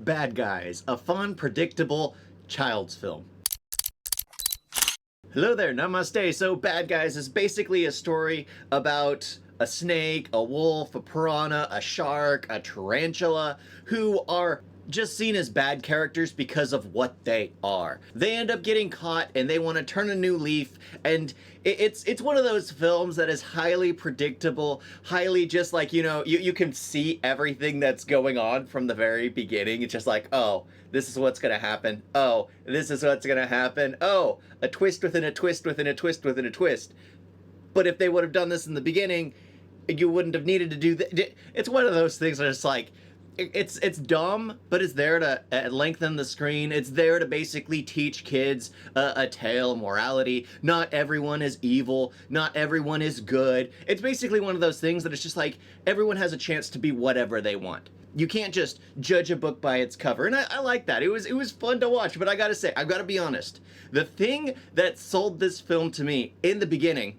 Bad Guys, a fun, predictable child's film. Hello there, namaste. So Bad Guys is basically a story about a snake, a wolf, a piranha, a shark, a tarantula, who are just seen as bad characters because of what they are. They end up getting caught and they want to turn a new leaf, and it's one of those films that is highly predictable, highly just like, you know, you can see everything that's going on from the very beginning. It's just like, oh, this is what's gonna happen. Oh, this is what's gonna happen. Oh, a twist within a twist within a twist within a twist. But if they would have done this in the beginning, you wouldn't have needed to do that. It's one of those things where it's like, it's dumb, but it's there to lengthen the screen. It's there to basically teach kids a tale, morality. Not everyone is evil. Not everyone is good. It's basically one of those things that it's just like, everyone has a chance to be whatever they want. You can't just judge a book by its cover, and I like that. It was fun to watch, but I gotta say, I've gotta be honest. The thing that sold this film to me in the beginning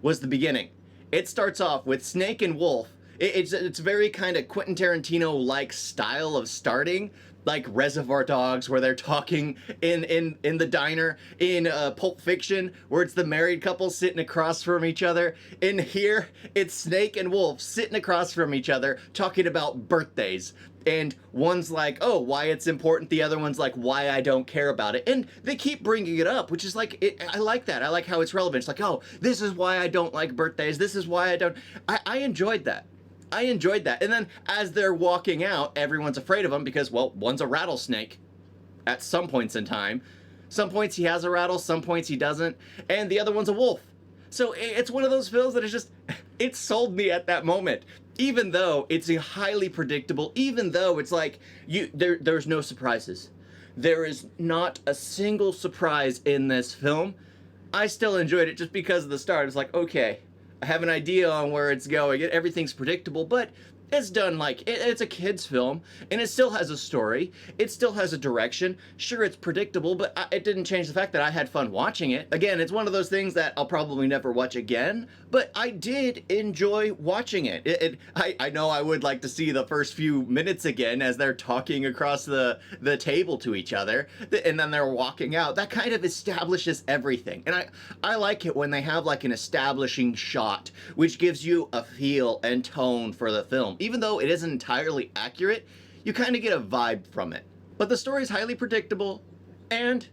was the beginning. It starts off with Snake and Wolf. It's very kind of Quentin Tarantino-like style of starting, like Reservoir Dogs, where they're talking in the diner, in Pulp Fiction, where it's the married couple sitting across from each other. In here, it's Snake and Wolf sitting across from each other, talking about birthdays. And one's like, oh, why it's important. The other one's like, why I don't care about it. And they keep bringing it up, which is like, I like that. I like how it's relevant. It's like, oh, this is why I don't like birthdays. This is why I don't. I enjoyed that. I enjoyed that. And then as they're walking out, everyone's afraid of them because, well, one's a rattlesnake at some points in time. Some points he has a rattle, some points he doesn't. And the other one's a wolf. So it's one of those films that is just, it sold me at that moment. Even though it's highly predictable, even though it's like, there's no surprises. There is not a single surprise in this film. I still enjoyed it just because of the start. It's like, okay, I have an idea on where it's going. Everything's predictable, but it's done like, it's a kid's film, and it still has a story. It still has a direction. Sure, it's predictable, but it didn't change the fact that I had fun watching it. Again, it's one of those things that I'll probably never watch again, but I did enjoy watching it. I know I would like to see the first few minutes again as they're talking across the table to each other, and then they're walking out. That kind of establishes everything. And I like it when they have like an establishing shot, which gives you a feel and tone for the film. Even though it isn't entirely accurate, you kind of get a vibe from it. But the story is highly predictable, and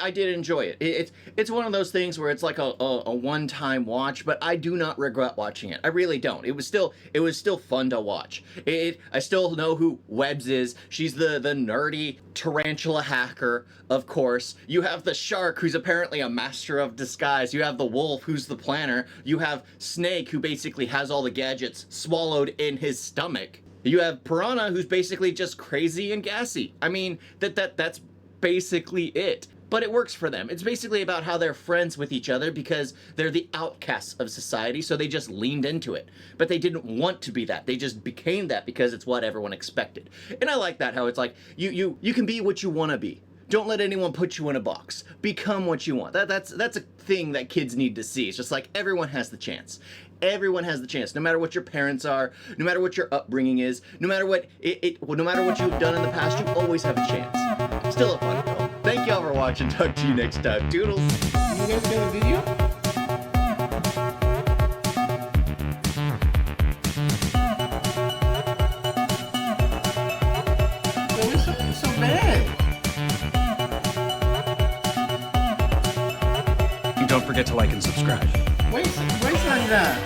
I did enjoy it. It's one of those things where it's like a one-time watch, but I do not regret watching it. I really don't. It was still fun to watch. I still know who Webbs is. She's the nerdy tarantula hacker, of course. You have the shark, who's apparently a master of disguise. You have the wolf, who's the planner. You have Snake, who basically has all the gadgets swallowed in his stomach. You have Piranha, who's basically just crazy and gassy. I mean, that's basically it. But it works for them. It's basically about how they're friends with each other because they're the outcasts of society, so they just leaned into it. But they didn't want to be that. They just became that because it's what everyone expected. And I like that, how it's like, you can be what you want to be. Don't let anyone put you in a box. Become what you want. That's a thing that kids need to see. It's just like, everyone has the chance. Everyone has the chance, no matter what your parents are, no matter what your upbringing is, no matter what no matter what you've done in the past, you always have a chance. Still a fun film. Thank y'all for watching. Talk to you next time. Doodles. You guys got a video? What's so bad? And don't forget to like and subscribe. Wait on that.